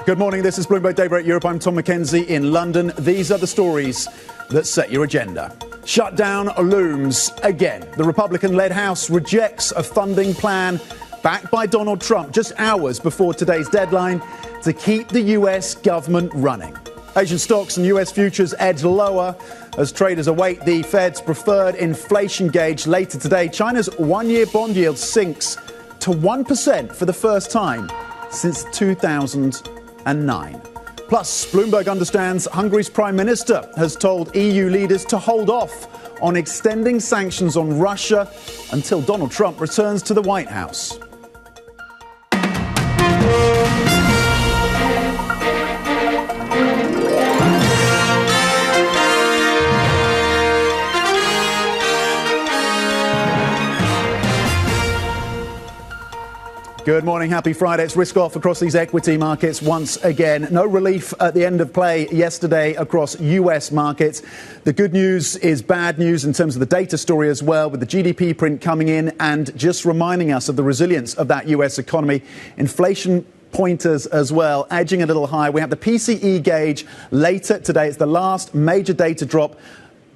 Good morning, this is Bloomberg Daybreak Europe. I'm Tom McKenzie in London. These are the stories that set your agenda. Shutdown looms again. The Republican-led House rejects a funding plan backed by Donald Trump just hours before today's deadline to keep the US government running. Asian stocks and US futures edge lower as traders await the Fed's preferred inflation gauge later today. China's one-year bond yield sinks to 1% for the first time since 2009. Plus, Bloomberg understands Hungary's Prime Minister has told EU leaders to hold off on extending sanctions on Russia until Donald Trump returns to the White House. Good morning. Happy Friday. It's risk off across these equity markets once again. No relief at the end of play yesterday across US markets. The good news is bad news in terms of the data story as well, with the GDP print coming in and just reminding us of the resilience of that US economy. Inflation pointers as well, edging a little high. We have the PCE gauge later today. It's the last major data drop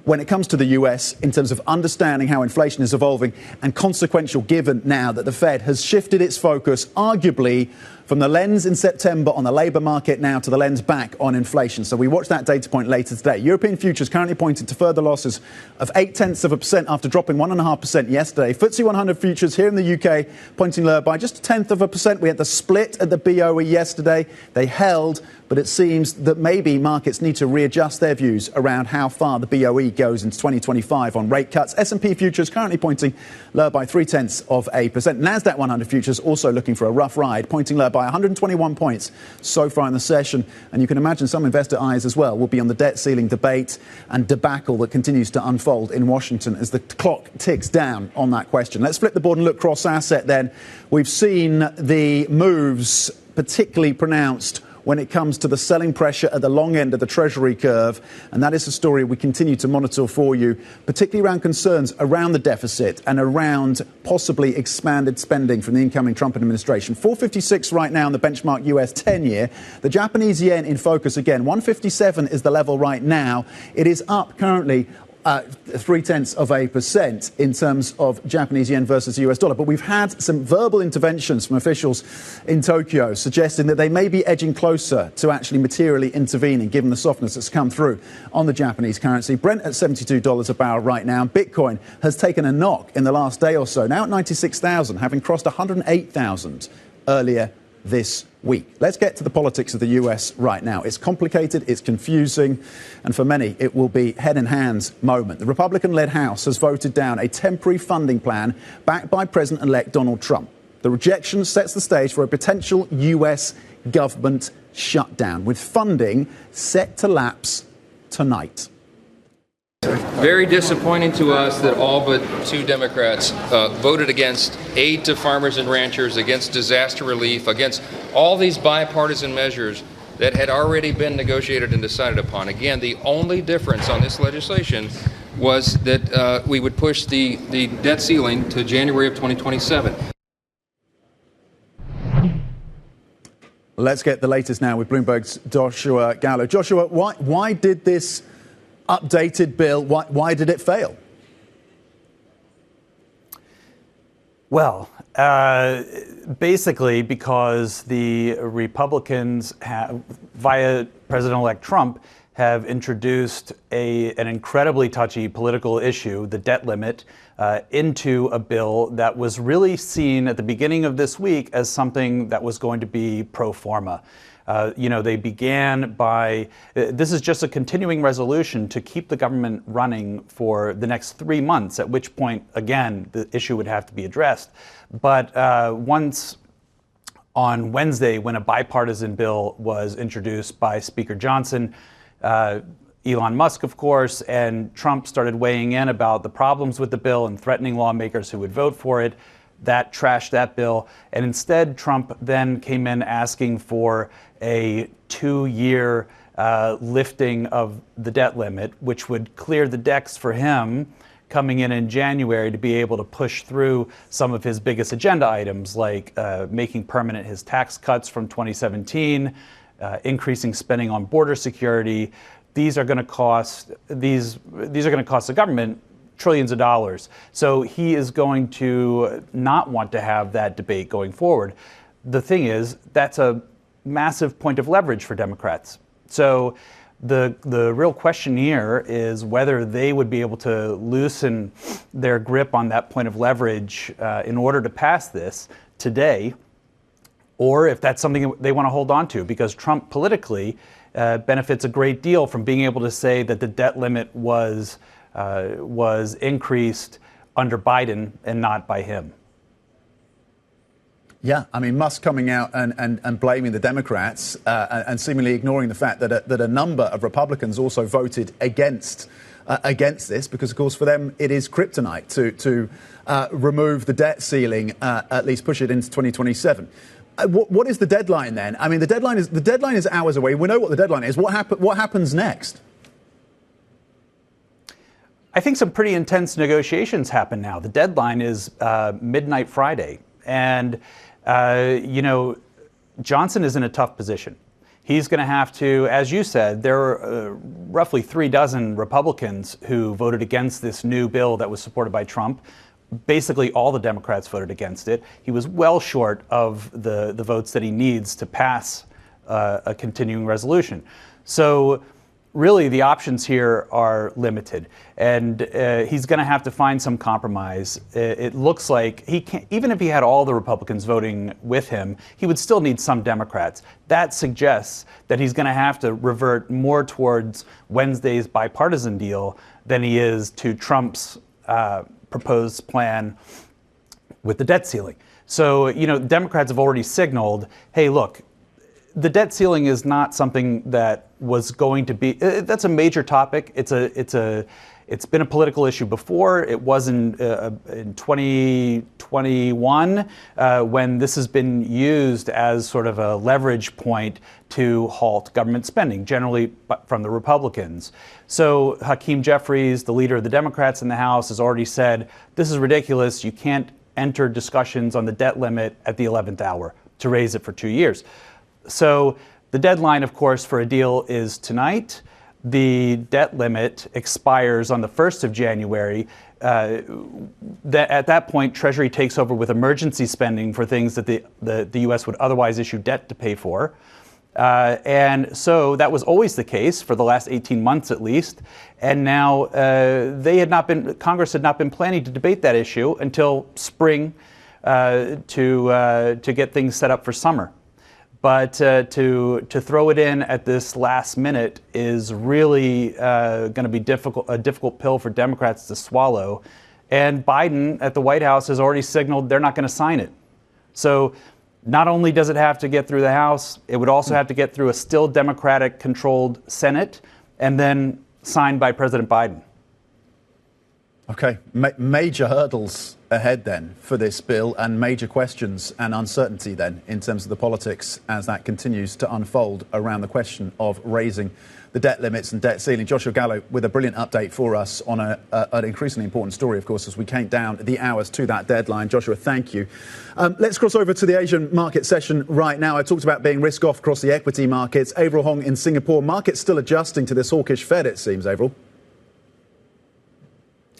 when it comes to the US in terms of understanding how inflation is evolving, and consequential given now that the Fed has shifted its focus arguably from the lens in September on the labour market now to the lens back on inflation. So we watch that data point later today. European futures currently pointed to further losses of 0.8% after dropping 1.5% yesterday. FTSE 100 futures here in the UK pointing lower by just 0.1%. We had the split at the BOE yesterday. They held, but it seems that maybe markets need to readjust their views around how far the BOE goes into 2025 on rate cuts. S&P futures currently pointing lower by 0.3%. Nasdaq 100 futures also looking for a rough ride, pointing lower by 121 points so far in the session. And you can imagine some investor eyes as well will be on the debt ceiling debate and debacle that continues to unfold in Washington as the clock ticks down on that question. Let's flip the board and look cross-asset then. We've seen the moves particularly pronounced when it comes to the selling pressure at the long end of the Treasury curve. And that is a story we continue to monitor for you, particularly around concerns around the deficit and around possibly expanded spending from the incoming Trump administration. 456 right now in the benchmark US 10-year. The Japanese yen in focus again. 157 is the level right now. It is up currently 0.3% in terms of Japanese yen versus the US dollar. But we've had some verbal interventions from officials in Tokyo suggesting that they may be edging closer to actually materially intervening given the softness that's come through on the Japanese currency. Brent at $72 a barrel right now. Bitcoin has taken a knock in the last day or so, now at 96,000, having crossed 108,000 earlier this week. Let's get to the politics of the US right now. It's complicated, it's confusing, and for many it will be head in hands moment. The Republican-led House has voted down a temporary funding plan backed by President-elect Donald Trump. The rejection sets the stage for a potential US government shutdown, with funding set to lapse tonight. Very disappointing to us that all but two Democrats voted against aid to farmers and ranchers, against disaster relief, against all these bipartisan measures that had already been negotiated and decided upon. Again, the only difference on this legislation was that we would push the debt ceiling to January of 2027. Let's get the latest now with Bloomberg's Joshua Gallo. Joshua, why did this updated bill, why did it fail? Well, basically because the Republicans via President-elect Trump have introduced an incredibly touchy political issue, the debt limit, into a bill that was really seen at the beginning of this week as something that was going to be pro forma. They began by, this is just a continuing resolution to keep the government running for the next 3 months, at which point, again, the issue would have to be addressed. But once on Wednesday, when a bipartisan bill was introduced by Speaker Johnson, Elon Musk, of course, and Trump started weighing in about the problems with the bill and threatening lawmakers who would vote for it, that trashed that bill. And instead, Trump then came in asking for a 2-year lifting of the debt limit, which would clear the decks for him coming in January to be able to push through some of his biggest agenda items, like making permanent his tax cuts from 2017, increasing spending on border security. These are going to cost the government trillions of dollars. So he is going to not want to have that debate going forward. The thing is, that's a massive point of leverage for Democrats. So the real question here is whether they would be able to loosen their grip on that point of leverage in order to pass this today, or if that's something they want to hold on to, because Trump politically benefits a great deal from being able to say that the debt limit was increased under Biden and not by him. Yeah, I mean, Musk coming out and blaming the Democrats and seemingly ignoring the fact that a number of Republicans also voted against this, because, of course, for them it is kryptonite to remove the debt ceiling, at least push it into 2027. What is the deadline then? I mean, the deadline is hours away. We know what the deadline is. What happens next? I think some pretty intense negotiations happen now. The deadline is midnight Friday. And, Johnson is in a tough position. He's going to have to, as you said, there are roughly 36 Republicans who voted against this new bill that was supported by Trump. Basically, all the Democrats voted against it. He was well short of the votes that he needs to pass a continuing resolution. So really, the options here are limited, and he's going to have to find some compromise. It looks like he can't, even if he had all the Republicans voting with him, he would still need some Democrats. That suggests that he's going to have to revert more towards Wednesday's bipartisan deal than he is to Trump's proposed plan with the debt ceiling. So, Democrats have already signaled, hey, look, the debt ceiling is not something that was going to be. That's a major topic. It's been a political issue before. It was in 2021 when this has been used as sort of a leverage point to halt government spending, generally from the Republicans. So Hakeem Jeffries, the leader of the Democrats in the House, has already said this is ridiculous. You can't enter discussions on the debt limit at the 11th hour to raise it for 2 years. So the deadline, of course, for a deal is tonight. The debt limit expires on the 1st of January. At that point, Treasury takes over with emergency spending for things that the U.S. would otherwise issue debt to pay for. And so that was always the case for the last 18 months at least. And now Congress had not been planning to debate that issue until spring to get things set up for summer. But to throw it in at this last minute is really going to be a difficult pill for Democrats to swallow. And Biden at the White House has already signaled they're not going to sign it. So not only does it have to get through the House, it would also have to get through a still Democratic-controlled Senate and then signed by President Biden. Okay, major hurdles ahead then for this bill, and major questions and uncertainty then in terms of the politics as that continues to unfold around the question of raising the debt limits and debt ceiling. Joshua Gallo with a brilliant update for us on an increasingly important story, of course, as we count down the hours to that deadline. Joshua, thank you. Let's cross over to the Asian market session right now. I talked about being risk-off across the equity markets. Avril Hong in Singapore. Markets still adjusting to this hawkish Fed, it seems, Avril.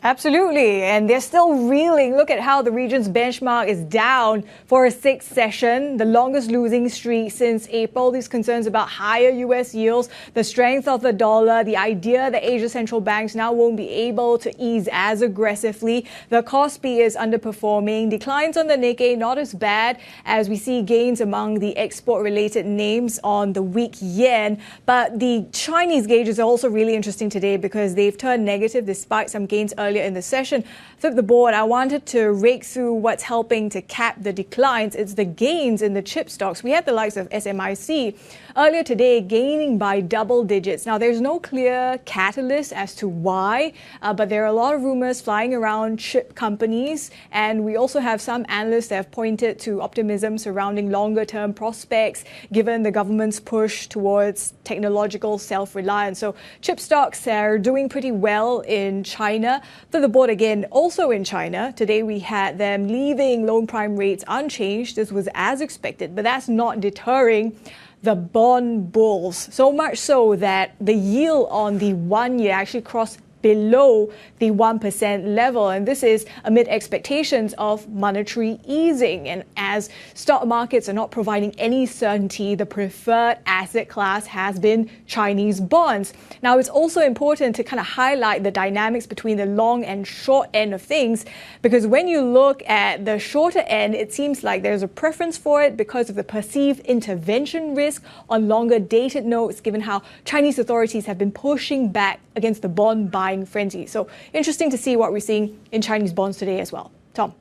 Absolutely, and they're still reeling. Look at how the region's benchmark is down for a sixth session, the longest losing streak since April. These concerns about higher U.S. yields, the strength of the dollar, the idea that Asia central banks now won't be able to ease as aggressively. The Kospi is underperforming. Declines on the Nikkei not as bad as we see gains among the export-related names on the weak yen. But the Chinese gauges are also really interesting today because they've turned negative despite some gains earlier in the session. Flip the board, I wanted to rake through what's helping to cap the declines. It's the gains in the chip stocks. We had the likes of SMIC earlier today gaining by double digits. Now, there's no clear catalyst as to why, but there are a lot of rumors flying around chip companies. And we also have some analysts that have pointed to optimism surrounding longer-term prospects, given the government's push towards technological self-reliance. So chip stocks are doing pretty well in China. To the board again, also in China. Today we had them leaving loan prime rates unchanged. This was as expected, but that's not deterring the bond bulls. So much so that the yield on the 1 year actually crossed below the 1% level. And this is amid expectations of monetary easing. And as stock markets are not providing any certainty, the preferred asset class has been Chinese bonds. Now, it's also important to kind of highlight the dynamics between the long and short end of things, because when you look at the shorter end, it seems like there's a preference for it because of the perceived intervention risk on longer dated notes, given how Chinese authorities have been pushing back against the bond buying frenzy. So interesting to see what we're seeing in Chinese bonds today as well. Tom.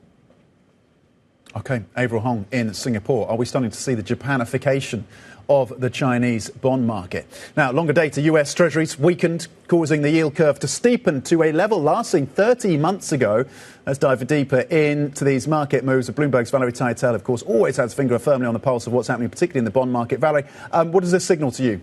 Okay, Ivor Hong in Singapore. Are we starting to see the Japanification of the Chinese bond market? Now, longer data US Treasuries weakened, causing the yield curve to steepen to a level last seen 30 months ago. Let's dive deeper into these market moves. Bloomberg's Valerie Dartel, of course, always has finger firmly on the pulse of what's happening, particularly in the bond market. Valerie, what does this signal to you?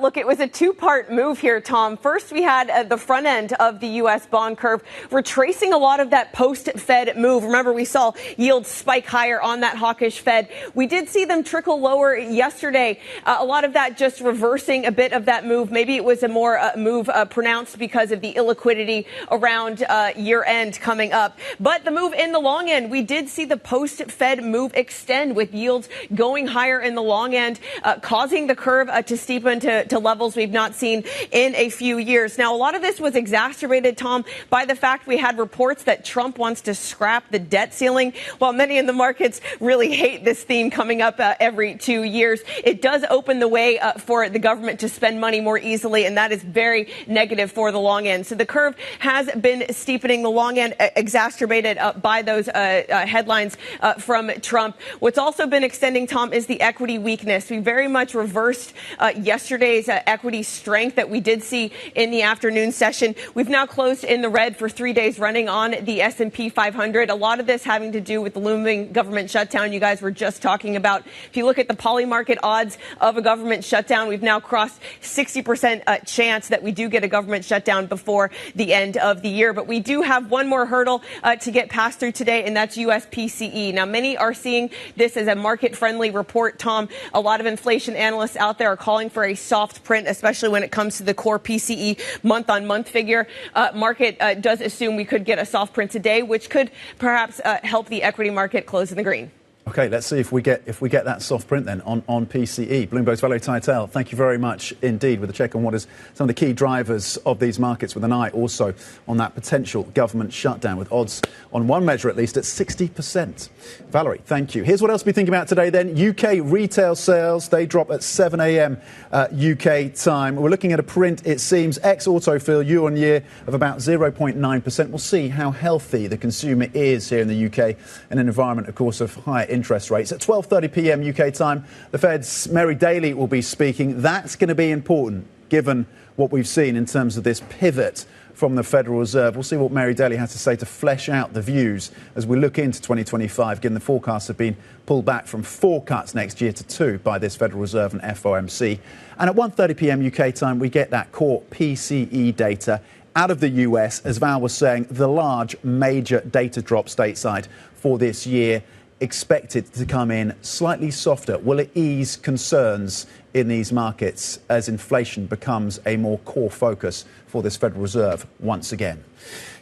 Look, it was a two-part move here, Tom. First, we had the front end of the U.S. bond curve retracing a lot of that post-Fed move. Remember, we saw yields spike higher on that hawkish Fed. We did see them trickle lower yesterday. A lot of that just reversing a bit of that move. Maybe it was a more move pronounced because of the illiquidity around year-end coming up. But the move in the long end, we did see the post-Fed move extend with yields going higher in the long end, causing the curve to steepen to levels we've not seen in a few years. Now, a lot of this was exacerbated, Tom, by the fact we had reports that Trump wants to scrap the debt ceiling. While many in the markets really hate this theme coming up every 2 years, it does open the way for the government to spend money more easily, and that is very negative for the long end. So the curve has been steepening, the long end exacerbated by those headlines from Trump. What's also been extending, Tom, is the equity weakness. We very much reversed yesterday's equity strength that we did see in the afternoon session. We've now closed in the red for 3 days running on the S&P 500. A lot of this having to do with the looming government shutdown you guys were just talking about. If you look at the poly market odds of a government shutdown, we've now crossed 60% chance that we do get a government shutdown before the end of the year. But we do have one more hurdle to get past through today, and that's U.S. PCE. Now, many are seeing this as a market-friendly report, Tom. A lot of inflation analysts out there are calling for a soft print, especially when it comes to the core PCE month-on-month figure. Market does assume we could get a soft print today, which could perhaps help the equity market close in the green. Okay, let's see if we get that soft print then on PCE. Bloomberg's Valerie Dartel, thank you very much indeed with a check on what is some of the key drivers of these markets, with an eye also on that potential government shutdown, with odds on one measure at least at 60%. Valerie, thank you. Here's what else to be thinking about today then. UK retail sales, they drop at 7 a.m. UK time. We're looking at a print, it seems, ex-autofill year-on-year of about 0.9%. We'll see how healthy the consumer is here in the UK in an environment, of course, of higher interest rates. At 12:30 p.m. UK time, the Fed's Mary Daly will be speaking. That's going to be important, given what we've seen in terms of this pivot from the Federal Reserve. We'll see what Mary Daly has to say to flesh out the views as we look into 2025, given the forecasts have been pulled back from 4 cuts next year to 2 by this Federal Reserve and FOMC. And at 1:30 p.m. UK time, we get that core PCE data out of the US, as Val was saying, the large major data drop stateside for this year, expected to come in slightly softer. Will it ease concerns in these markets as inflation becomes a more core focus for this Federal Reserve once again?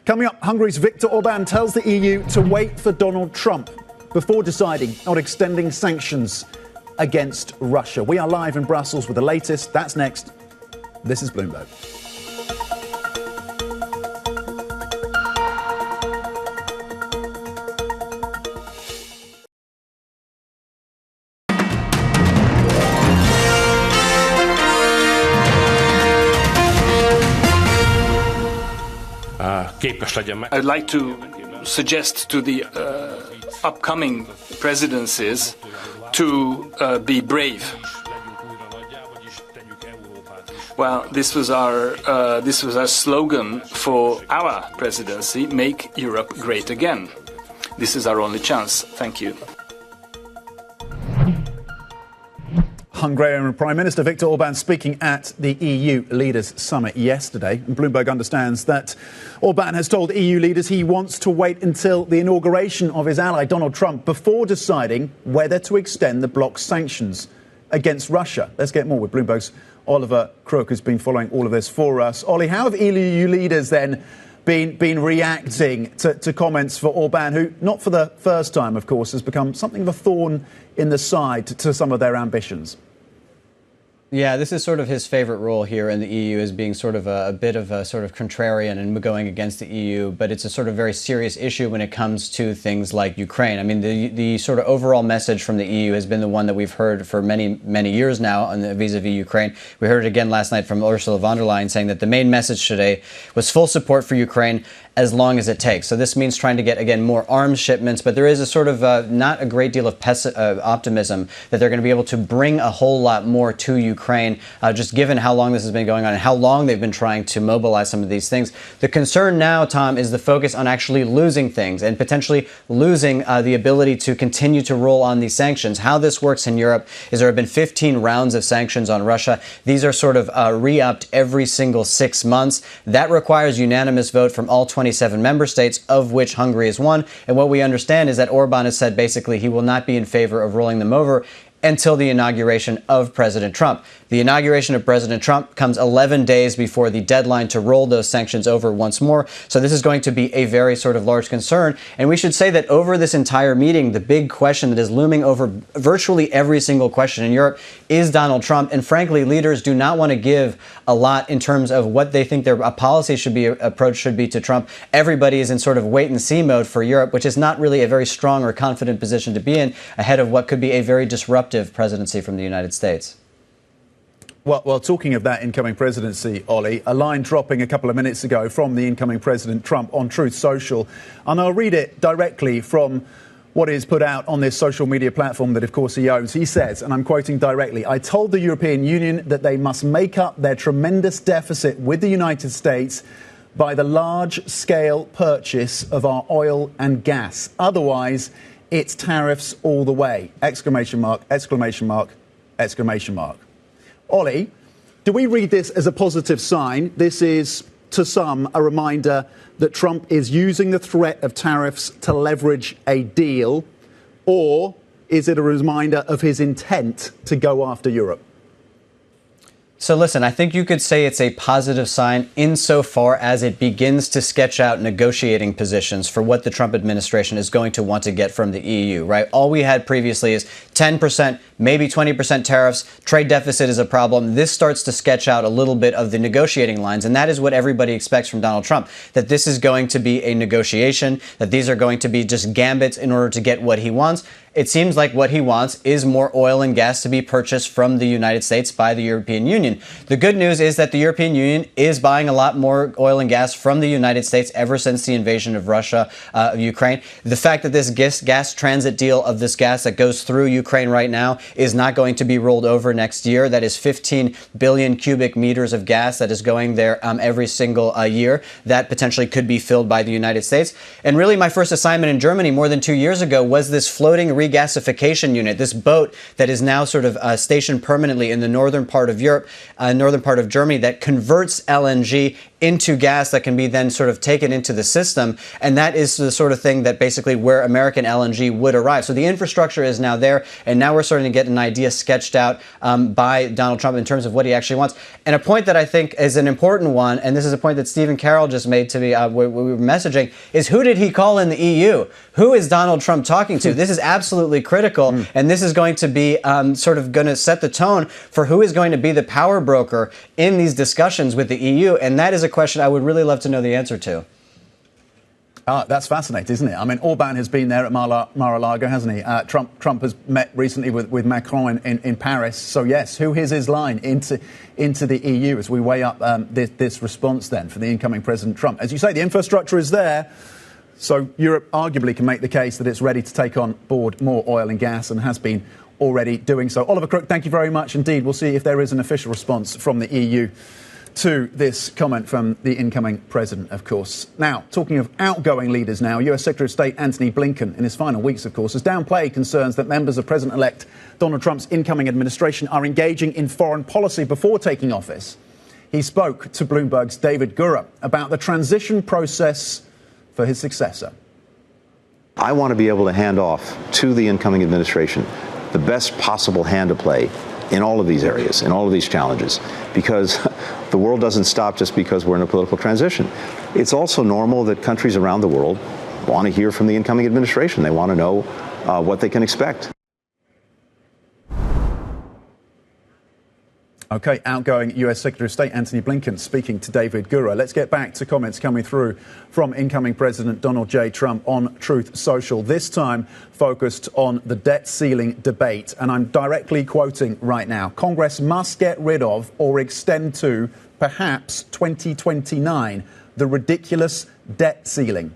Coming up, Hungary's Viktor Orban tells the EU to wait for Donald Trump before deciding on extending sanctions against Russia. We are live in Brussels with the latest. That's next. This is Bloomberg. I'd like to suggest to the upcoming presidencies to be brave. Well, this was our slogan for our presidency: "Make Europe great again." This is our only chance. Thank you. Hungarian Prime Minister Viktor Orban speaking at the EU Leaders Summit yesterday. And Bloomberg understands that Orban has told EU leaders he wants to wait until the inauguration of his ally Donald Trump before deciding whether to extend the bloc's sanctions against Russia. Let's get more with Bloomberg's Oliver Crook, who's been following all of this for us. Ollie, how have EU leaders then been reacting to comments for Orban, who, not for the first time, of course, has become something of a thorn in the side to some of their ambitions? Yeah, this is sort of his favorite role here in the EU, as being sort of a bit of a sort of contrarian and going against the EU. But it's a sort of very serious issue when it comes to things like Ukraine. I mean, the sort of overall message from the EU has been the one that we've heard for many, many years now on the vis-a-vis Ukraine. We heard it again last night from Ursula von der Leyen, saying that the main message today was full support for Ukraine as long as it takes. So this means trying to get, again, more arms shipments, but there is a sort of not a great deal of optimism that they're going to be able to bring a whole lot more to Ukraine, just given how long this has been going on and how long they've been trying to mobilize some of these things. The concern now, Tom, is the focus on actually losing things and potentially losing the ability to continue to roll on these sanctions. How this works in Europe is there have been 15 rounds of sanctions on Russia. These are sort of re-upped every single 6 months. That requires unanimous vote from all 27 member states, of which Hungary is one. And what we understand is that Orban has said basically he will not be in favor of rolling them over until the inauguration of President Trump. The inauguration of President Trump comes 11 days before the deadline to roll those sanctions over once more. So this is going to be a very sort of large concern. And we should say that over this entire meeting, the big question that is looming over virtually every single question in Europe is Donald Trump. And frankly, leaders do not want to give a lot in terms of what they think their policy should be, approach should be to Trump. Everybody is in sort of wait and see mode for Europe, which is not really a very strong or confident position to be in ahead of what could be a very disruptive presidency from the United States. Well, talking of that incoming presidency, Ollie, a line dropping a couple of minutes ago from the incoming President Trump on Truth Social, and I'll read it directly from what is put out on this social media platform that, of course, he owns. He says, and I'm quoting directly, "I told the European Union that they must make up their tremendous deficit with the United States by the large-scale purchase of our oil and gas. Otherwise, it's tariffs all the way!" Exclamation mark, exclamation mark, exclamation mark. Ollie, do we read this as a positive sign? This is, to some, a reminder that Trump is using the threat of tariffs to leverage a deal, or is it a reminder of his intent to go after Europe? So listen, I think you could say it's a positive sign insofar as it begins to sketch out negotiating positions for what the Trump administration is going to want to get from the EU, right? All we had previously is 10%, maybe 20% tariffs. Trade deficit is a problem. This starts to sketch out a little bit of the negotiating lines, and that is what everybody expects from Donald Trump, that this is going to be a negotiation, that these are going to be just gambits in order to get what he wants. It seems like what he wants is more oil and gas to be purchased from the United States by the European Union. The good news is that the European Union is buying a lot more oil and gas from the United States ever since the invasion of Russia, of Ukraine. The fact that this gas transit deal of this gas that goes through Ukraine right now is not going to be rolled over next year. That is 15 billion cubic meters of gas that is going there every single year. That potentially could be filled by the United States. And really, my first assignment in Germany more than 2 years ago was this floating regasification unit, this boat that is now sort of stationed permanently in the northern part of Europe, northern part of Germany, that converts LNG into gas that can be then sort of taken into the system. And that is the sort of thing that basically where American LNG would arrive. So the infrastructure is now there, and now we're starting to get an idea sketched out by Donald Trump in terms of what he actually wants. And a point that I think is an important one, and this is a point that Stephen Carroll just made to me we were messaging, is who did he call in the EU? Who is Donald Trump talking to? This is absolutely critical, and this is going to be sort of going to set the tone for who is going to be the power broker in these discussions with the EU, and that is a question I would really love to know the answer to. That's fascinating, isn't it? I mean, Orban has been there at Mar-a-Lago, hasn't he? Trump has met recently with Macron in Paris. So, yes, who is his line into the EU as we weigh up this response then for the incoming President Trump? As you say, the infrastructure is there. So Europe arguably can make the case that it's ready to take on board more oil and gas and has been already doing so. Oliver Crook, thank you very much indeed. We'll see if there is an official response from the EU to this comment from the incoming president, of course. Now, talking of outgoing leaders now, US Secretary of State Antony Blinken, in his final weeks, of course, has downplayed concerns that members of President-elect Donald Trump's incoming administration are engaging in foreign policy before taking office. He spoke to Bloomberg's David Gura about the transition process for his successor. I want to be able to hand off to the incoming administration the best possible hand to play in all of these areas, in all of these challenges, because the world doesn't stop just because we're in a political transition. It's also normal that countries around the world want to hear from the incoming administration. They want to know what they can expect. OK, outgoing US Secretary of State Antony Blinken speaking to David Gura. Let's get back to comments coming through from incoming President Donald J. Trump on Truth Social, this time focused on the debt ceiling debate. And I'm directly quoting right now. Congress must get rid of or extend to perhaps 2029 the ridiculous debt ceiling.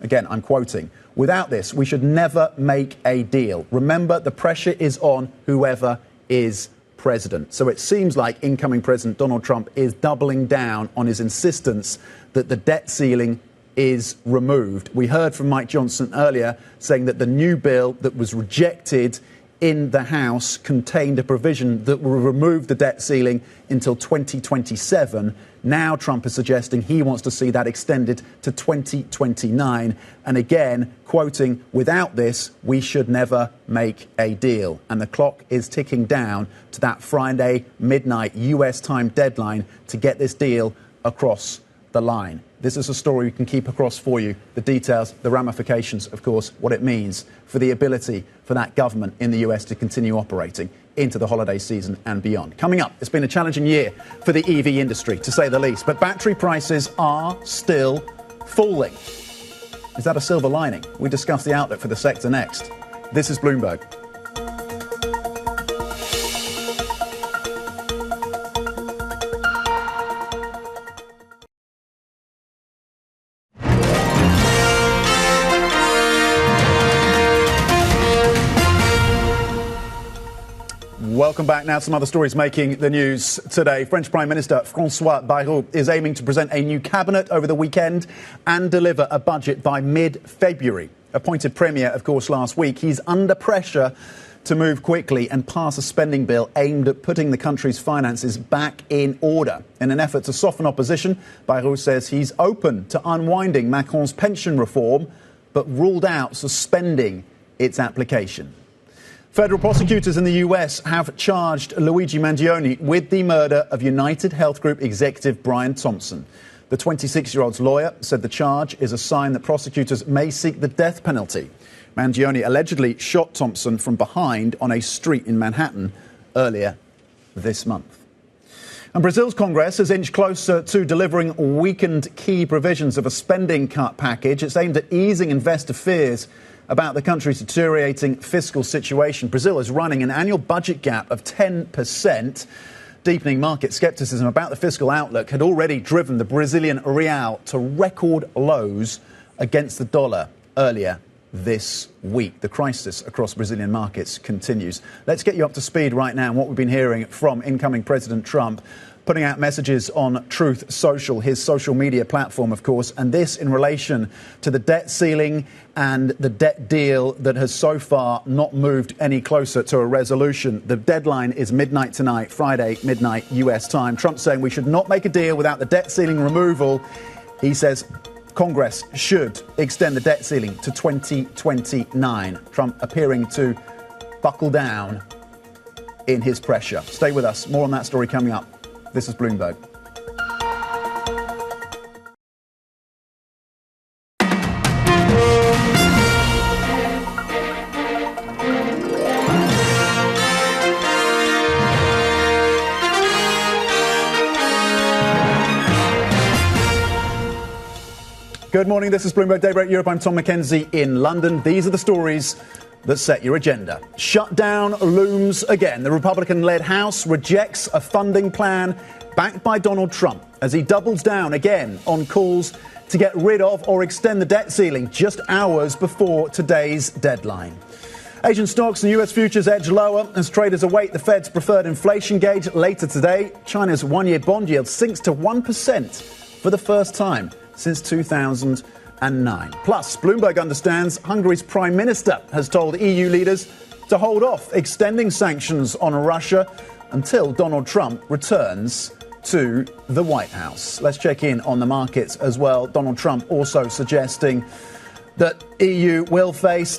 Again, I'm quoting. Without this, we should never make a deal. Remember, the pressure is on whoever is president. So it seems like incoming President Donald Trump is doubling down on his insistence that the debt ceiling is removed. We heard from Mike Johnson earlier saying that the new bill that was rejected in the House contained a provision that will remove the debt ceiling until 2027. Now Trump is suggesting he wants to see that extended to 2029. And again, quoting, without this, we should never make a deal. And the clock is ticking down to that Friday midnight US time deadline to get this deal across the line. This is a story we can keep across for you. The details, the ramifications, of course, what it means for the ability for that government in the US to continue operating into the holiday season and beyond. Coming up, it's been a challenging year for the EV industry, to say the least, but battery prices are still falling. Is that a silver lining? We discuss the outlook for the sector next. This is Bloomberg. Welcome back. Now, some other stories making the news today. French Prime Minister François Bayrou is aiming to present a new cabinet over the weekend and deliver a budget by mid-February. Appointed Premier, of course, last week. He's under pressure to move quickly and pass a spending bill aimed at putting the country's finances back in order. In an effort to soften opposition, Bayrou says he's open to unwinding Macron's pension reform, but ruled out suspending its application. Federal prosecutors in the US have charged Luigi Mangione with the murder of United Health Group executive Brian Thompson. The 26-year-old's lawyer said the charge is a sign that prosecutors may seek the death penalty. Mangione allegedly shot Thompson from behind on a street in Manhattan earlier this month. And Brazil's Congress has inched closer to delivering weakened key provisions of a spending cut package. It's aimed at easing investor fears about the country's deteriorating fiscal situation. Brazil is running an annual budget gap of 10%. Deepening market skepticism about the fiscal outlook had already driven the Brazilian real to record lows against the dollar earlier this week. The crisis across Brazilian markets continues. Let's get you up to speed right now on what we've been hearing from incoming President Trump, putting out messages on Truth Social, his social media platform, of course, and this in relation to the debt ceiling and the debt deal that has so far not moved any closer to a resolution. The deadline is midnight tonight, Friday, midnight US time. Trump saying we should not make a deal without the debt ceiling removal. He says Congress should extend the debt ceiling to 2029. Trump appearing to buckle down in his pressure. Stay with us. More on that story coming up. This is Bloomberg. Good morning. This is Bloomberg Daybreak Europe. I'm Tom McKenzie in London. These are the stories that set your agenda. Shutdown looms again. The Republican-led House rejects a funding plan backed by Donald Trump as he doubles down again on calls to get rid of or extend the debt ceiling just hours before today's deadline. Asian stocks and US futures edge lower as traders await the Fed's preferred inflation gauge later today. China's one-year bond yield sinks to 1% for the first time since 2009. Plus, Bloomberg understands Hungary's prime minister has told EU leaders to hold off extending sanctions on Russia until Donald Trump returns to the White House. Let's check in on the markets as well. Donald Trump also suggesting that the EU will face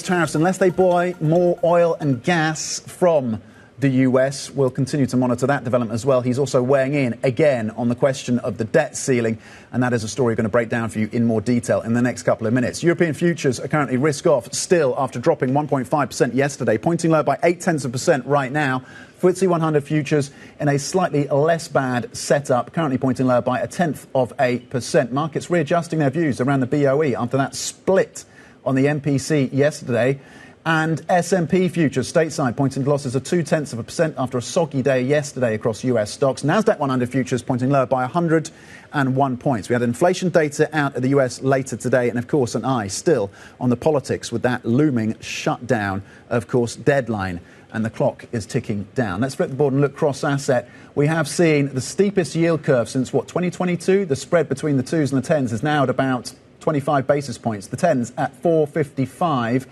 tariffs unless they buy more oil and gas from the US. We'll continue to monitor that development as well. He's also weighing in again on the question of the debt ceiling, and that is a story we're going to break down for you in more detail in the next couple of minutes. European futures are currently risk-off still after dropping 1.5% yesterday, pointing low by 0.8% right now. FTSE 100 futures in a slightly less bad setup, currently pointing lower by 0.1%. Markets readjusting their views around the BOE after that split on the MPC yesterday. And S&P futures stateside pointing to losses of 0.2% after a soggy day yesterday across US stocks. Nasdaq 100 futures pointing lower by 101 points. We had inflation data out of the US later today, and of course an eye still on the politics with that looming shutdown, of course, deadline. And the clock is ticking down. Let's flip the board and look cross-asset. We have seen the steepest yield curve since, 2022? The spread between the 2s and the 10s is now at about 25 basis points. The 10s at 455.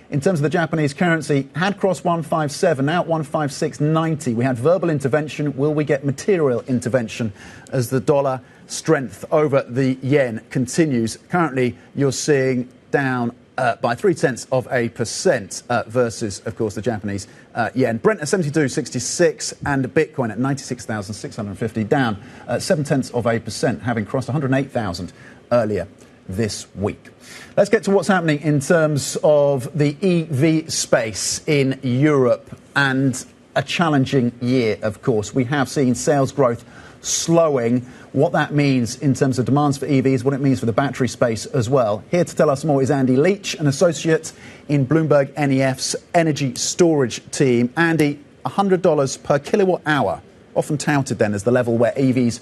In terms of the Japanese currency, had crossed 157, now at 156.90. We had verbal intervention. Will we get material intervention as the dollar strength over the yen continues? Currently, you're seeing down by 0.3% versus, of course, the Japanese yen. Brent at 72.66 and Bitcoin at 96,650, down 0.7%, having crossed 108,000 earlier this week. Let's get to what's happening in terms of the EV space in Europe, and a challenging year, of course. We have seen sales growth slowing. What that means in terms of demands for EVs, what it means for the battery space as well. Here to tell us more is Andy Leach, an associate in Bloomberg NEF's energy storage team. Andy, $100 per kilowatt hour, often touted then as the level where EVs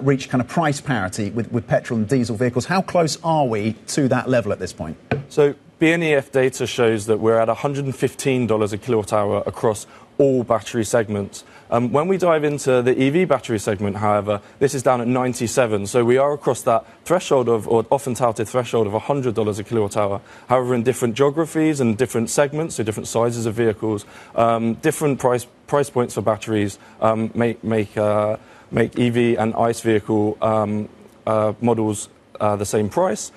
reach kind of price parity with petrol and diesel vehicles. How close are we to that level at this point? So BNEF data shows that we're at $115 a kilowatt hour across all battery segments. When we dive into the EV battery segment, however, this is down at 97. So we are across that threshold or often touted threshold of $100 a kilowatt hour. However, in different geographies and different segments, so different sizes of vehicles, different price points for batteries make EV and ICE vehicle models the same price.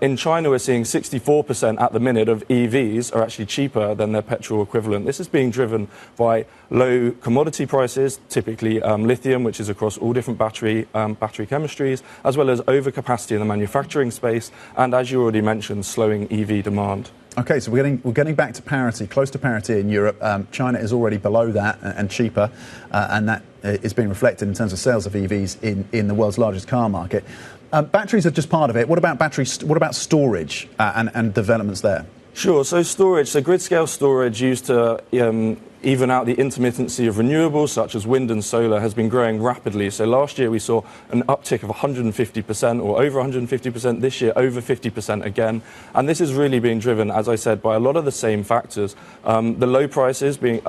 In China, we're seeing 64% at the minute of EVs are actually cheaper than their petrol equivalent. This is being driven by low commodity prices, typically lithium, which is across all different battery chemistries, as well as overcapacity in the manufacturing space, and as you already mentioned, slowing EV demand. OK, so we're getting back to parity, close to parity in Europe. China is already below that and cheaper, and that is being reflected in terms of sales of EVs in the world's largest car market. Batteries are just part of it. What about batteries? What about storage and developments there? Sure. So storage, so grid-scale storage used to even out the intermittency of renewables such as wind and solar has been growing rapidly. So last year we saw an uptick of 150% or over 150%. This year over 50% again. And this is really being driven, as I said, by a lot of the same factors. The low prices being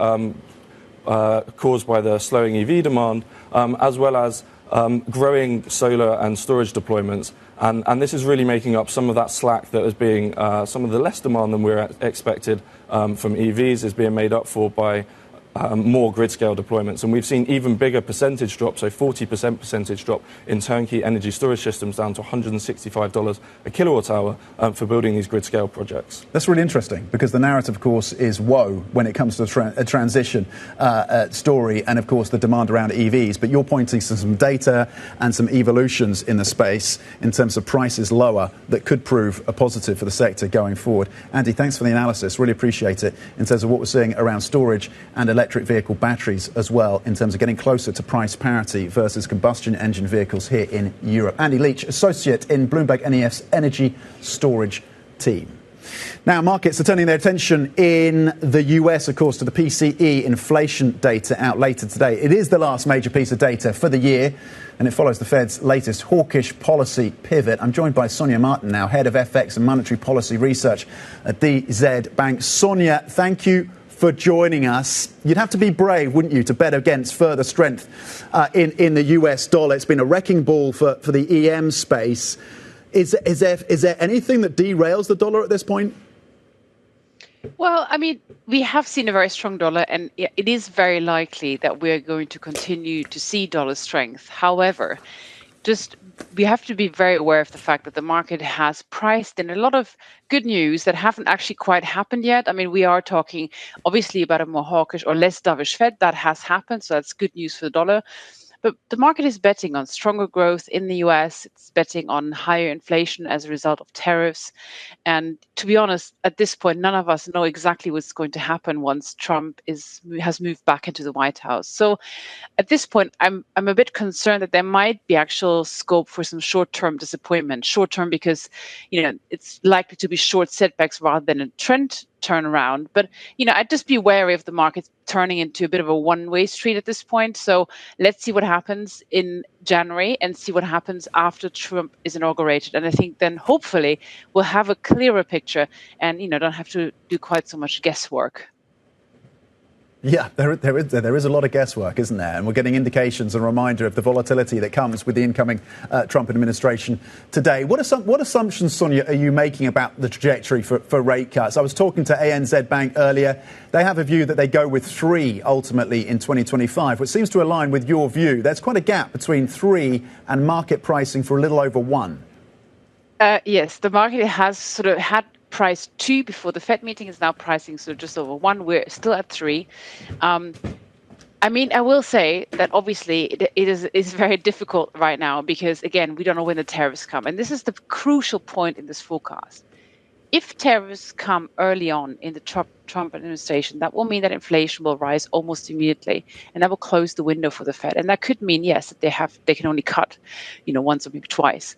caused by the slowing EV demand, as well as growing solar and storage deployments. And this is really making up some of that slack that is being, some of the less demand than we're expected from EVs is being made up for by more grid-scale deployments. And we've seen even bigger percentage drop, so 40% percentage drop in turnkey energy storage systems down to $165 a kilowatt hour for building these grid-scale projects. That's really interesting because the narrative, of course, is woe when it comes to a transition story and, of course, the demand around EVs. But you're pointing to some data and some evolutions in the space in terms of prices lower that could prove a positive for the sector going forward. Andy, thanks for the analysis. Really appreciate it in terms of what we're seeing around storage and electric vehicle batteries as well in terms of getting closer to price parity versus combustion engine vehicles here in Europe. Andy Leach, associate in Bloomberg NEF's energy storage team. Now, markets are turning their attention in the US, of course, to the PCE inflation data out later today. It is the last major piece of data for the year, and it follows the Fed's latest hawkish policy pivot. I'm joined by Sonja Marten now, head of FX and monetary policy research at DZ Bank. Sonja, thank you for joining us. You'd have to be brave, wouldn't you, to bet against further strength in the US dollar. It's been a wrecking ball for the EM space. Is there anything that derails the dollar at this point? Well, I mean, we have seen a very strong dollar, and it is very likely that we're going to continue to see dollar strength. However, just we have to be very aware of the fact that the market has priced in a lot of good news that haven't actually quite happened yet. I mean, we are talking obviously about a more hawkish or less dovish Fed. That has happened, so that's good news for the dollar. But the market is betting on stronger growth in the US. It's betting on higher inflation as a result of tariffs. And to be honest, at this point, none of us know exactly what's going to happen once Trump has moved back into the White House. So at this point, I'm a bit concerned that there might be actual scope for some short-term disappointment. Short-term because, it's likely to be short setbacks rather than a trend turnaround. But, I'd just be wary of the markets turning into a bit of a one-way street at this point. So let's see what happens in January and see what happens after Trump is inaugurated. And I think then hopefully we'll have a clearer picture and, don't have to do quite so much guesswork. Yeah, there is a lot of guesswork, isn't there? And we're getting indications and a reminder of the volatility that comes with the incoming Trump administration today. What assumptions, Sonja, are you making about the trajectory for rate cuts? I was talking to ANZ Bank earlier. They have a view that they go with 3 ultimately in 2025, which seems to align with your view. There's quite a gap between 3 and market pricing for a little over 1. Yes, the market has sort of had priced 2 before the Fed meeting, is now pricing so just over 1. We're still at 3. I mean, I will say that obviously it is very difficult right now because, again, we don't know when the tariffs come. And this is the crucial point in this forecast. If tariffs come early on in the Trump administration, that will mean that inflation will rise almost immediately, and that will close the window for the Fed. And that could mean, yes, that they can only cut, once or maybe twice.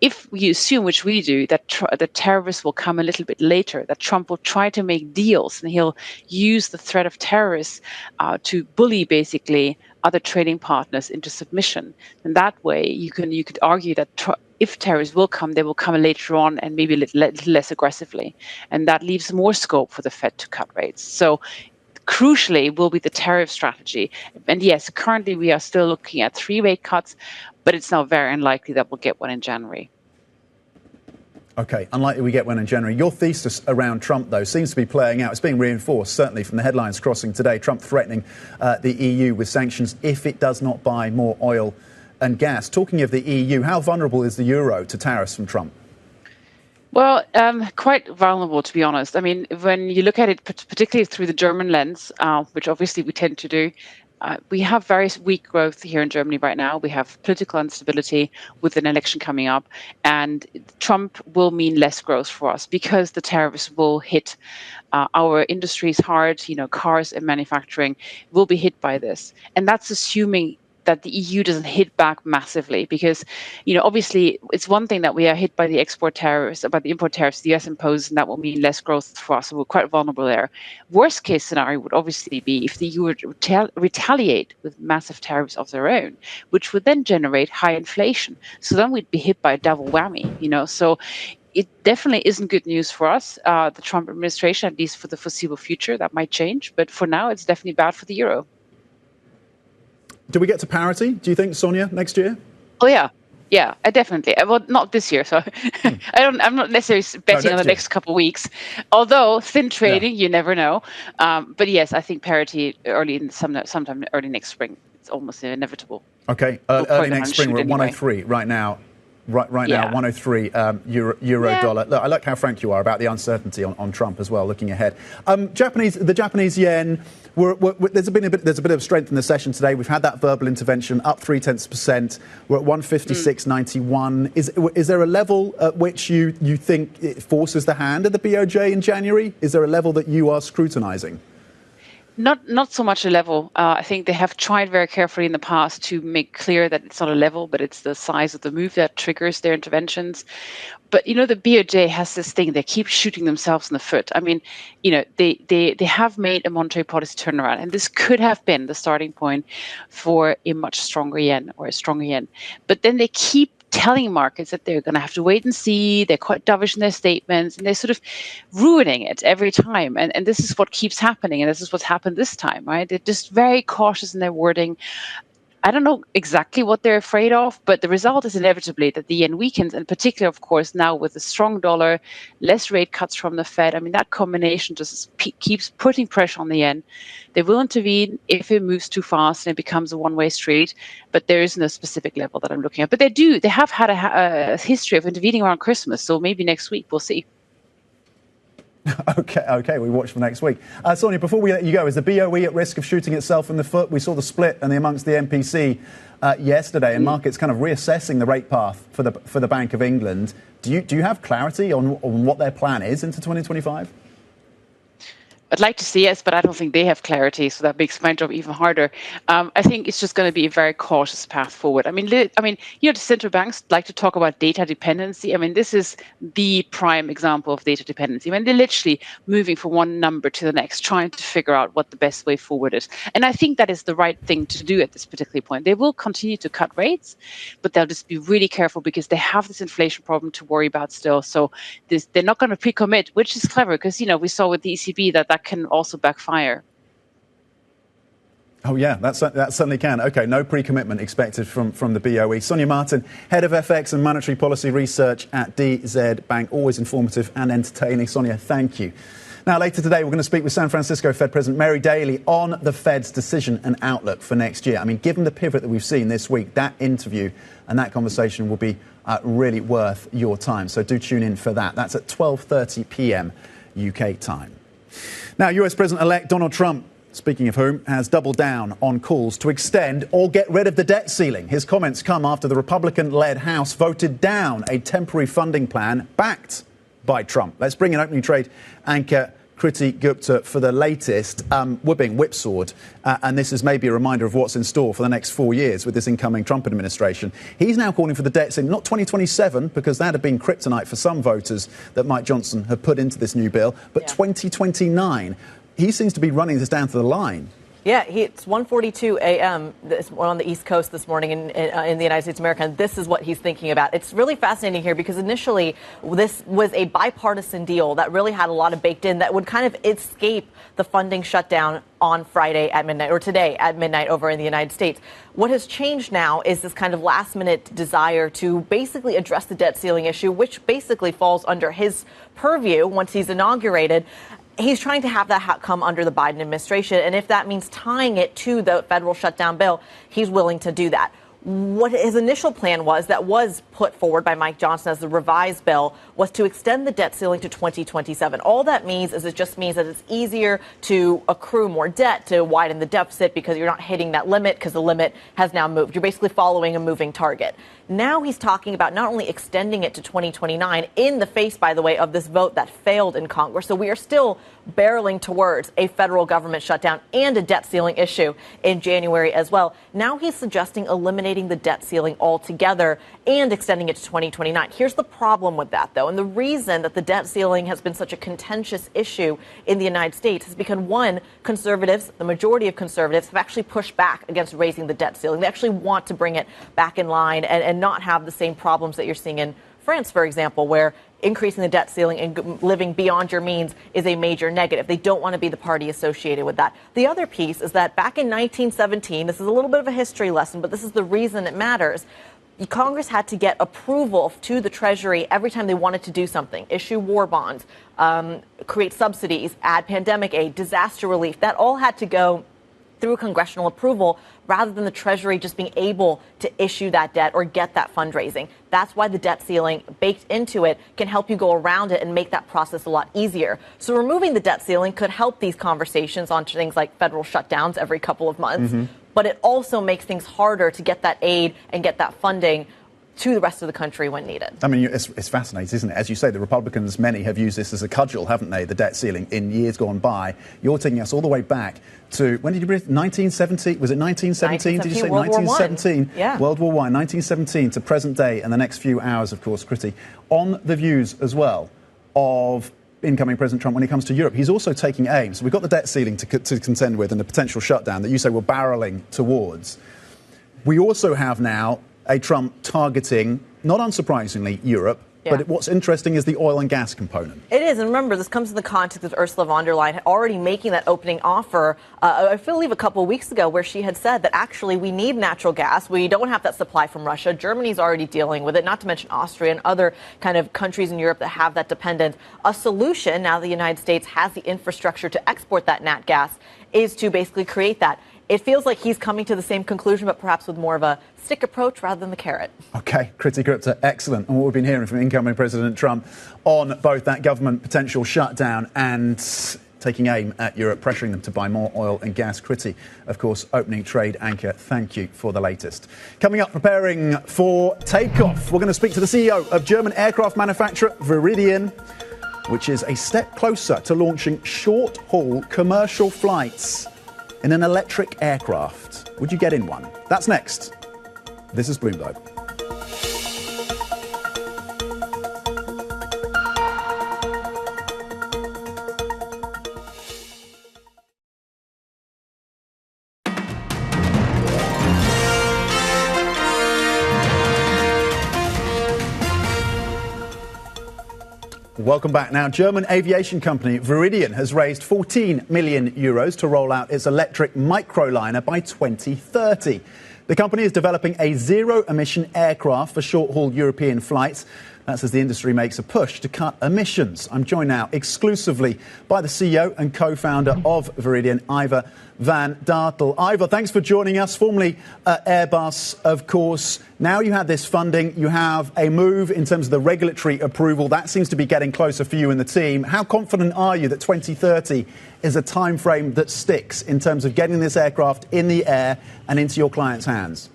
If we assume, which we do, that the tariffs will come a little bit later, that Trump will try to make deals and he'll use the threat of tariffs to bully basically other trading partners into submission, and that way you could argue that if tariffs will come, they will come later on and maybe a little less aggressively, and that leaves more scope for the Fed to cut rates. So crucially will be the tariff strategy. And yes, currently we are still looking at 3 rate cuts, but it's now very unlikely that we'll get one in January. OK, unlikely we get one in January. Your thesis around Trump, though, seems to be playing out. It's being reinforced, certainly from the headlines crossing today. Trump threatening the EU with sanctions if it does not buy more oil and gas. Talking of the EU, how vulnerable is the euro to tariffs from Trump? Well, quite vulnerable, to be honest. I mean, when you look at it, particularly through the German lens, which obviously we tend to do, we have very weak growth here in Germany right now. We have political instability with an election coming up, and Trump will mean less growth for us because the tariffs will hit our industries hard. Cars and manufacturing will be hit by this, and that's assuming that the EU doesn't hit back massively because, obviously it's one thing that we are hit by the import tariffs the US imposed, and that will mean less growth for us. So we're quite vulnerable there. Worst case scenario would obviously be if the EU would retaliate with massive tariffs of their own, which would then generate high inflation. So then we'd be hit by a double whammy, so it definitely isn't good news for us, the Trump administration, at least for the foreseeable future. That might change, but for now it's definitely bad for the euro. Do we get to parity, do you think, Sonja, next year? Oh, yeah. Yeah, definitely. Well, not this year, so I'm not necessarily betting on the next couple of weeks. Although thin trading, you never know. But yes, I think parity sometime early next spring. It's almost inevitable. Okay, early next spring. We're at 103 right now. Right now, 103 euro dollar. Look, I like how frank you are about the uncertainty on Trump as well. Looking ahead, the Japanese yen. There's been a bit of strength in the session today. We've had that verbal intervention up 0.3%. We're at 156.91. Is there a level at which you think it forces the hand of the BOJ in January? Is there a level that you are scrutinising? Not so much a level. I think they have tried very carefully in the past to make clear that it's not a level, but it's the size of the move that triggers their interventions. But, the BOJ has this thing, they keep shooting themselves in the foot. I mean, they have made a monetary policy turnaround, and this could have been the starting point for a much stronger yen or a stronger yen. But then they keep telling markets that they're going to have to wait and see. They're quite dovish in their statements, and they're sort of ruining it every time. And this is what keeps happening, and this is what's happened this time, right? They're just very cautious in their wording. I don't know exactly what they're afraid of, but the result is inevitably that the yen weakens, and particularly, of course, now with a strong dollar, less rate cuts from the Fed. I mean, that combination just keeps putting pressure on the yen. They will intervene if it moves too fast and it becomes a one-way street, but there is no specific level that I'm looking at. But they have had a history of intervening around Christmas, so maybe next week we'll see. Okay, we watch for next week. Sonja, before we let you go, is the BOE at risk of shooting itself in the foot? We saw the split amongst the MPC yesterday, and markets kind of reassessing the rate path for the Bank of England. Do you have clarity on what their plan is into 2025? I'd like to see yes, but I don't think they have clarity, so that makes my job even harder. I think it's just going to be a very cautious path forward. I mean, the central banks like to talk about data dependency. I mean, this is the prime example of data dependency. I mean, they're literally moving from one number to the next, trying to figure out what the best way forward is. And I think that is the right thing to do at this particular point. They will continue to cut rates, but they'll just be really careful because they have this inflation problem to worry about still. So they're not going to pre-commit, which is clever because, we saw with the ECB that can also backfire. Oh, yeah, that certainly can. OK, no pre-commitment expected from the BOE. Sonja Marten, Head of FX and Monetary Policy Research at DZ Bank. Always informative and entertaining. Sonja, thank you. Now, later today, we're going to speak with San Francisco Fed President Mary Daly on the Fed's decision and outlook for next year. I mean, given the pivot that we've seen this week, that interview and that conversation will be really worth your time. So do tune in for that. That's at 12:30 p.m. UK time. Now, US President-elect Donald Trump, speaking of whom, has doubled down on calls to extend or get rid of the debt ceiling. His comments come after the Republican-led House voted down a temporary funding plan backed by Trump. Let's bring in opening trade anchor Kriti Gupta for the latest. We're being whipsawed, and this is maybe a reminder of what's in store for the next 4 years with this incoming Trump administration. He's now calling for the debt ceiling, not 2027, because that had been kryptonite for some voters that Mike Johnson had put into this new bill, but 2029. He seems to be running this down to the line. Yeah, it's 1:42 a.m. on the East Coast this morning in the United States of America, and this is what he's thinking about. It's really fascinating here because initially this was a bipartisan deal that really had a lot of baked in that would kind of escape the funding shutdown on Friday at midnight, or today at midnight over in the United States. What has changed now is this kind of last-minute desire to basically address the debt ceiling issue, which basically falls under his purview once he's inaugurated. He's trying to have that come under the Biden administration. And if that means tying it to the federal shutdown bill, he's willing to do that. What his initial plan was, that was put forward by Mike Johnson as the revised bill, was to extend the debt ceiling to 2027. All that means is it just means that it's easier to accrue more debt, to widen the deficit, because you're not hitting that limit because the limit has now moved. You're basically following a moving target. Now he's talking about not only extending it to 2029 in the face, by the way, of this vote that failed in Congress. So we are still barreling towards a federal government shutdown and a debt ceiling issue in January as well. Now he's suggesting eliminating the debt ceiling altogether and extending it to 2029. Here's the problem with that, though. And the reason that the debt ceiling has been such a contentious issue in the United States is because, one, conservatives, the majority of conservatives, have actually pushed back against raising the debt ceiling. They actually want to bring it back in line and not have the same problems that you're seeing in France, for example, where increasing the debt ceiling and living beyond your means is a major negative. They don't want to be the party associated with that. The other piece is that back in 1917, this is a little bit of a history lesson, but this is the reason it matters. Congress had to get approval to the Treasury every time they wanted to do something, issue war bonds, create subsidies, add pandemic aid, disaster relief. That all had to go through congressional approval rather than the Treasury just being able to issue that debt or get that fundraising. That's why the debt ceiling baked into it can help you go around it and make that process a lot easier. So removing the debt ceiling could help these conversations on things like federal shutdowns every couple of months. But it also makes things harder to get that aid and get that funding to the rest of the country when needed. I mean, it's fascinating, isn't it? As you say, the Republicans, many have used this as a cudgel, haven't they, the debt ceiling, in years gone by. You're taking us all the way back to, when did you bring it? 1970? Was it 1917? Did you say 1917? Yeah. World War I, 1917 to present day, and the next few hours, of course, Kriti, on the views as well of incoming President Trump when it comes to Europe. He's also taking aim. So we've got the debt ceiling to contend with and the potential shutdown that you say we're barreling towards. We also have now a Trump targeting, not unsurprisingly, Europe, Yeah. But what's interesting is the oil and gas component. It is. And remember, this comes in the context of Ursula von der Leyen already making that opening offer, I believe a couple of weeks ago, where she had said that actually we need natural gas. We don't have that supply from Russia. Germany's already dealing with it, not to mention Austria and other kind of countries in Europe that have that dependence. A solution, now the United States has the infrastructure to export that nat gas, is to basically create that. It feels like he's coming to the same conclusion, but perhaps with more of a stick approach rather than the carrot. OK, Kriti Gupta, excellent. And what we've been hearing from incoming President Trump on both that government potential shutdown and taking aim at Europe, pressuring them to buy more oil and gas. Kriti, of course, opening trade anchor. Thank you for the latest. Coming up, preparing for takeoff, we're going to speak to the CEO of German aircraft manufacturer Vaeridion, which is a step closer to launching short-haul commercial flights in an electric aircraft. Would you get in one? That's next. This is Bloomberg. Welcome back. Now, German aviation company Vaeridion has raised 14 million euros to roll out its electric microliner by 2030. The company is developing a zero-emission aircraft for short-haul European flights. That's as the industry makes a push to cut emissions. I'm joined now exclusively by the CEO and co-founder of Vaeridion, Ivor van Dartel. Ivor, thanks for joining us, formerly at Airbus, of course. Now you have this funding, you have a move in terms of the regulatory approval. That seems to be getting closer for you and the team. How confident are you that 2030 is a time frame that sticks in terms of getting this aircraft in the air and into your clients' hands?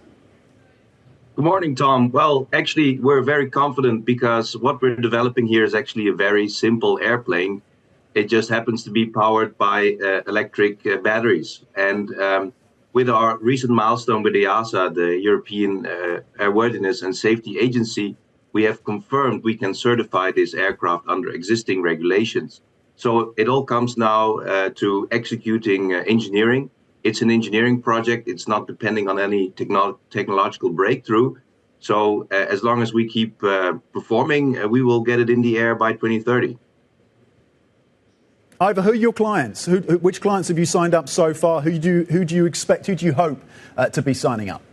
Good morning, Tom. Well, actually, we're very confident because what we're developing here is actually a very simple airplane. It just happens to be powered by electric batteries. And with our recent milestone with EASA, the European Airworthiness and Safety Agency, we have confirmed we can certify this aircraft under existing regulations. So it all comes now to executing engineering. It's an engineering project. It's not depending on any technological breakthrough. So as long as we keep performing, we will get it in the air by 2030. Ivor, who are your clients? Which clients have you signed up so far? Who do you expect, who do you hope to be signing up?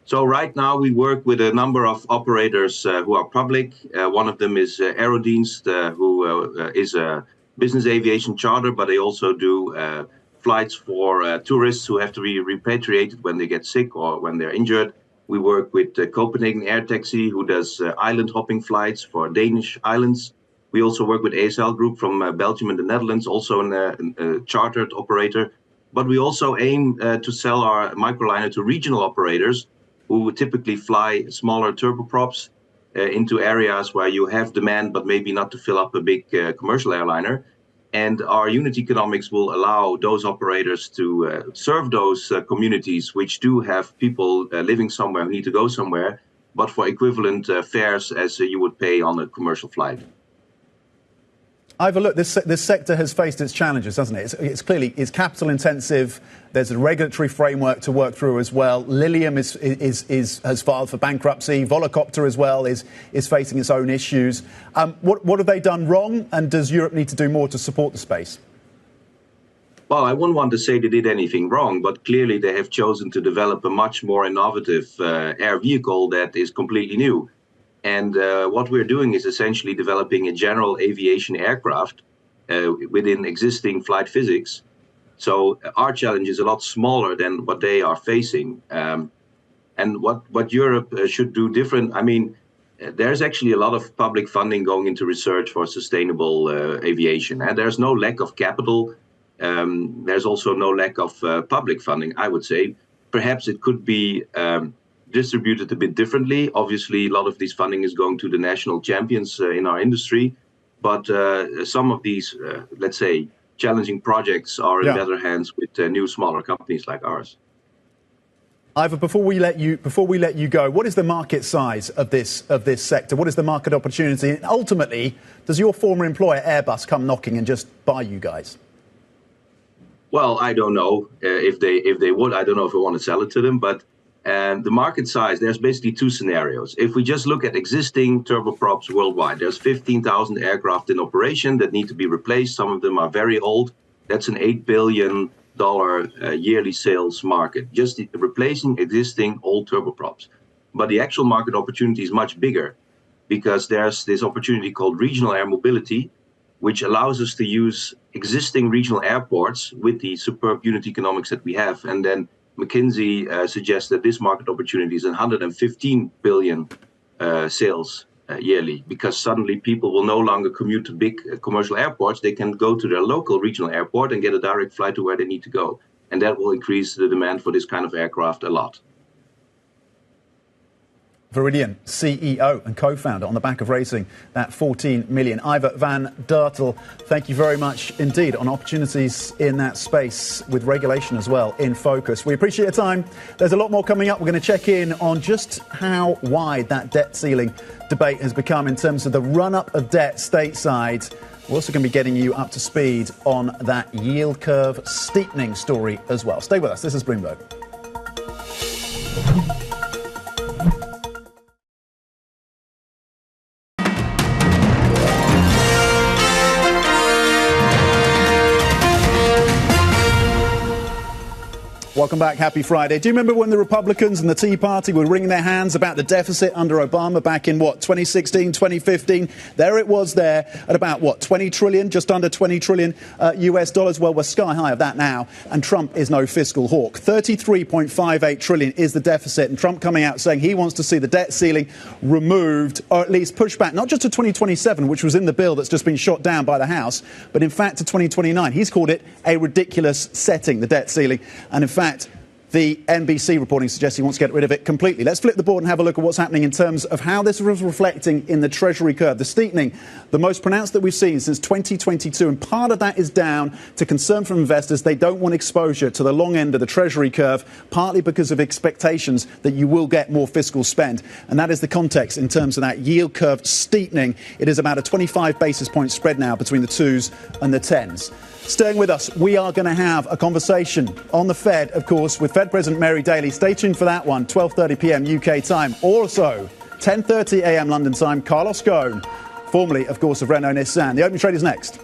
So right now we work with a number of operators who are public. One of them is Aerodienst, who is a business aviation charter, but they also do flights for tourists who have to be repatriated when they get sick or when they're injured. We work with Copenhagen Air Taxi, who does island hopping flights for Danish islands. We also work with ASL Group from Belgium and the Netherlands, also a chartered operator. But we also aim to sell our microliner to regional operators who typically fly smaller turboprops into areas where you have demand, but maybe not to fill up a big commercial airliner. And our unit economics will allow those operators to serve those communities which do have people living somewhere who need to go somewhere, but for equivalent fares as you would pay on a commercial flight. Ivor, look, this sector has faced its challenges, hasn't it? It's clearly capital intensive. There's a regulatory framework to work through as well. Lilium has filed for bankruptcy. Volocopter as well is facing its own issues. What have they done wrong? And does Europe need to do more to support the space? Well, I wouldn't want to say they did anything wrong, but clearly they have chosen to develop a much more innovative air vehicle that is completely new. And what we're doing is essentially developing a general aviation aircraft within existing flight physics. So our challenge is a lot smaller than what they are facing. And what Europe should do different, I mean, there's actually a lot of public funding going into research for sustainable aviation. And there's no lack of capital. There's also no lack of public funding, I would say. Perhaps it could be distributed a bit differently. Obviously, a lot of this funding is going to the national champions in our industry. But some of these, let's say, challenging projects are in better hands with new, smaller companies like ours. Ivor, before we let you go, what is the market size of this sector? What is the market opportunity? And ultimately, does your former employer Airbus come knocking and just buy you guys? Well, I don't know if they would. I don't know if I want to sell it to them, but And the market size, there's basically two scenarios. If we just look at existing turboprops worldwide, there's 15,000 aircraft in operation that need to be replaced. Some of them are very old. That's an $8 billion yearly sales market, just replacing existing old turboprops. But the actual market opportunity is much bigger because there's this opportunity called regional air mobility, which allows us to use existing regional airports with the superb unit economics that we have. And then McKinsey suggests that this market opportunity is 115 billion sales yearly, because suddenly people will no longer commute to big commercial airports. They can go to their local regional airport and get a direct flight to where they need to go. And that will increase the demand for this kind of aircraft a lot. Vaeridion CEO and co-founder on the back of raising that 14 million. Ivor van Dartel, thank you very much indeed on opportunities in that space with regulation as well in focus. We appreciate your time. There's a lot more coming up. We're going to check in on just how wide that debt ceiling debate has become in terms of the run-up of debt stateside. We're also going to be getting you up to speed on that yield curve steepening story as well. Stay with us. This is Bloomberg. Welcome back. Happy Friday. Do you remember when the Republicans and the Tea Party were wringing their hands about the deficit under Obama back in, 2016, 2015? There it was there at about, 20 trillion, just under 20 trillion US dollars. Well, we're sky high of that now, and Trump is no fiscal hawk. 33.58 trillion is the deficit, and Trump coming out saying he wants to see the debt ceiling removed, or at least pushed back, not just to 2027, which was in the bill that's just been shot down by the House, but in fact to 2029. He's called it a ridiculous setting, the debt ceiling, and in fact, the NBC reporting suggests he wants to get rid of it completely. Let's flip the board and have a look at what's happening in terms of how this was reflecting in the Treasury curve. The steepening, the most pronounced that we've seen since 2022, and part of that is down to concern from investors. They don't want exposure to the long end of the Treasury curve, partly because of expectations that you will get more fiscal spend. And that is the context in terms of that yield curve steepening. It is about a 25 basis point spread now between the 2s and the 10s. Staying with us, we are going to have a conversation on the Fed, of course, with Fed President Mary Daly. Stay tuned for that one, 12:30 p.m. UK time. Also, 10:30 a.m. London time, Carlos Ghosn, formerly, of course, of Renault Nissan. The opening trade is next.